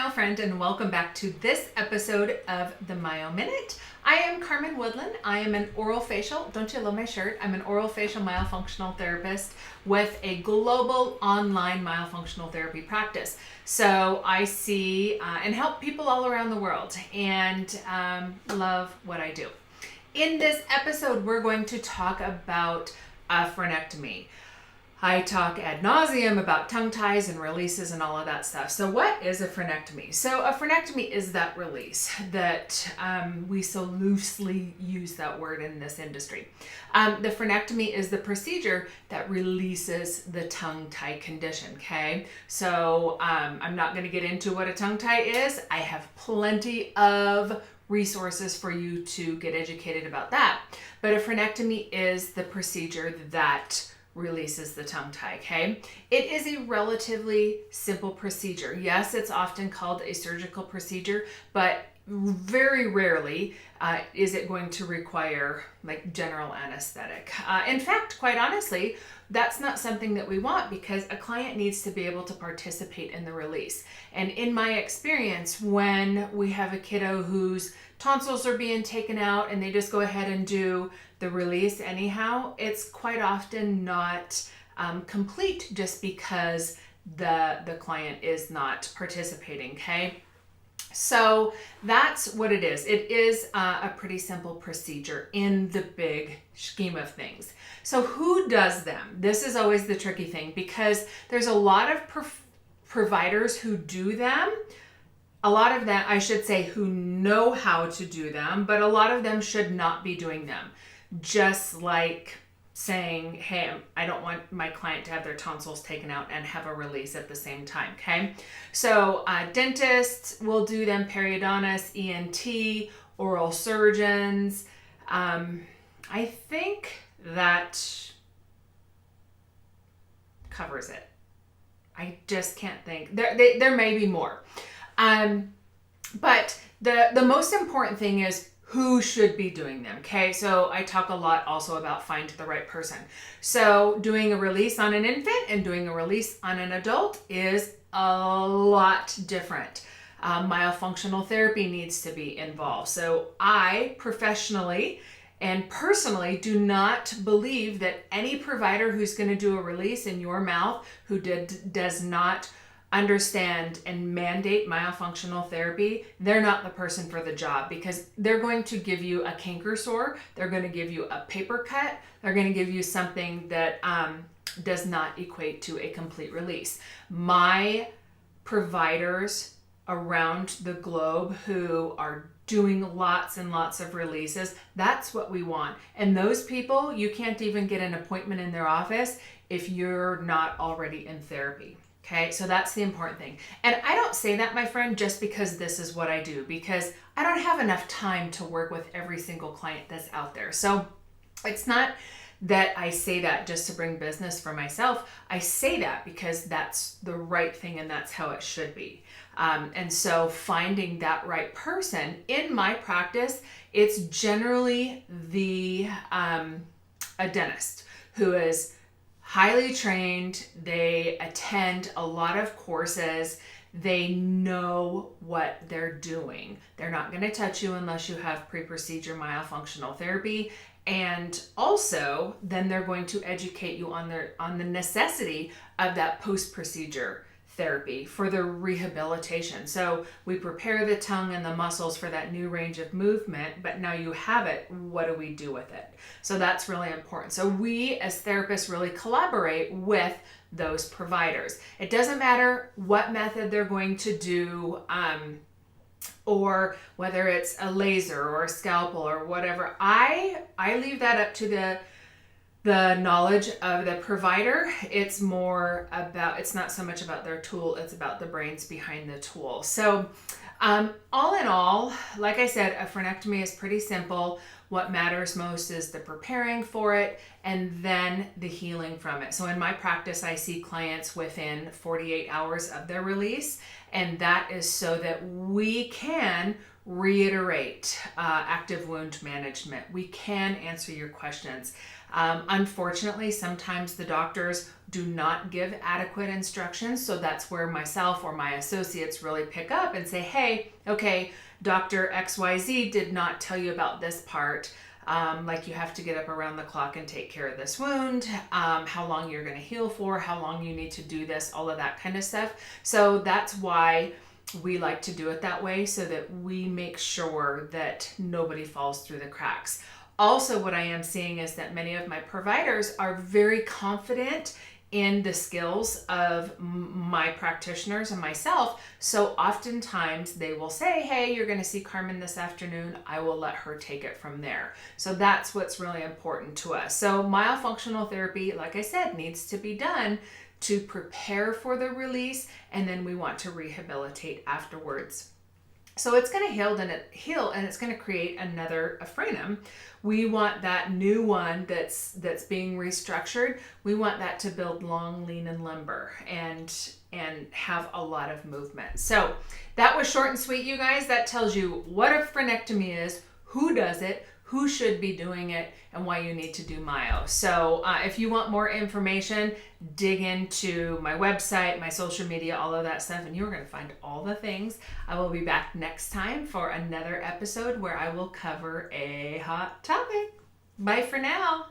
Myo friend, and welcome back to this episode of the Myo Minute. I am Carmen Woodland. I am an oral facial, don't you love my shirt? I'm an oral facial myofunctional therapist with a global online myofunctional therapy practice. So I see and help people all around the world, and love what I do. In this episode, we're going to talk about a frenectomy. I talk ad nauseum about tongue ties and releases and all of that stuff. So what is a frenectomy? So a frenectomy is that release that we so loosely use that word in this industry. The frenectomy is the procedure that releases the tongue tie condition, okay? So I'm not gonna get into what a tongue tie is. I have plenty of resources for you to get educated about that. But a frenectomy is the procedure that releases the tongue tie, okay? It is a relatively simple procedure. Yes, it's often called a surgical procedure, but very rarely is it going to require like general anesthetic. In fact, quite honestly, that's not something that we want because a client needs to be able to participate in the release. And in my experience, when we have a kiddo whose tonsils are being taken out and they just go ahead and do the release anyhow, it's quite often not complete just because the client is not participating, okay? So that's what it is. It is a pretty simple procedure in the big scheme of things. So who does them? This is always the tricky thing because there's a lot of providers who do them. A lot of them, I should say, who know how to do them, but a lot of them should not be doing them. Just like saying, hey, I don't want my client to have their tonsils taken out and have a release at the same time, okay? So dentists will do them, periodontists, ENT, oral surgeons. I think that covers it. I just can't think. There may be more. But the most important thing is who should be doing them, okay? So I talk a lot also about find the right person. So doing a release on an infant and doing a release on an adult is a lot different. Myofunctional therapy needs to be involved. So I professionally and personally do not believe that any provider who's going to do a release in your mouth who does not understand and mandate myofunctional therapy, they're not the person for the job because they're going to give you a canker sore, they're going to give you a paper cut, they're going to give you something that does not equate to a complete release. My providers around the globe who are doing lots and lots of releases, that's what we want. And those people, you can't even get an appointment in their office if you're not already in therapy. Okay, so that's the important thing. And I don't say that, my friend, just because this is what I do, because I don't have enough time to work with every single client that's out there. So it's not that I say that just to bring business for myself. I say that because that's the right thing and that's how it should be. And so finding that right person in my practice, it's generally a dentist who is highly trained, they attend a lot of courses, they know what they're doing. They're not going to touch you unless you have pre-procedure myofunctional therapy. And also, then they're going to educate you on the necessity of that post-procedure therapy for the rehabilitation. So we prepare the tongue and the muscles for that new range of movement, but now you have it, what do we do with it? So that's really important. So we as therapists really collaborate with those providers. It doesn't matter what method they're going to do, or whether it's a laser or a scalpel or whatever. I leave that up to the knowledge of the provider. It's not so much about their tool, it's about the brains behind the tool. So all in all, like I said, a frenectomy is pretty simple. What matters most is the preparing for it and then the healing from it. So in my practice, I see clients within 48 hours of their release, and that is so that we can reiterate active wound management. We can answer your questions. Unfortunately, sometimes the doctors do not give adequate instructions, so that's where myself or my associates really pick up and say, hey, okay, Dr. XYZ did not tell you about this part. Like you have to get up around the clock and take care of this wound, how long you're going to heal for, how long you need to do this, all of that kind of stuff. So that's why we like to do it that way, so that we make sure that nobody falls through the cracks. Also, what I am seeing is that many of my providers are very confident in the skills of my practitioners and myself. So oftentimes they will say, hey, you're going to see Carmen this afternoon. I will let her take it from there. So that's what's really important to us. So myofunctional therapy, like I said, needs to be done to prepare for the release, and then we want to rehabilitate afterwards. So it's going to heal and it's going to create another frenum. We want that new one that's being restructured. We want that to build long, lean, and limber and have a lot of movement. So that was short and sweet, you guys. That tells you what a frenectomy is, who does it, who should be doing it, and why you need to do myo. So if you want more information, dig into my website, my social media, all of that stuff, and you're going to find all the things. I will be back next time for another episode where I will cover a hot topic. Bye for now.